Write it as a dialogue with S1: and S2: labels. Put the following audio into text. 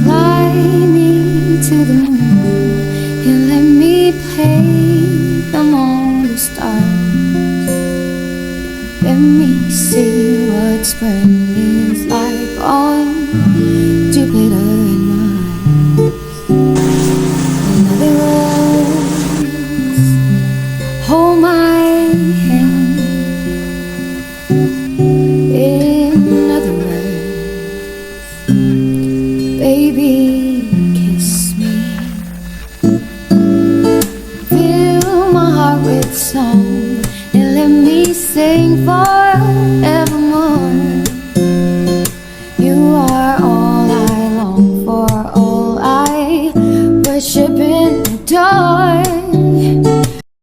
S1: Fly me to the moon and let me play among the stars. Let me see what spring is like on Jupiter and Mars. Another rose, hold my hand. In other words, baby, kiss me. Fill my heart with song and let me sing for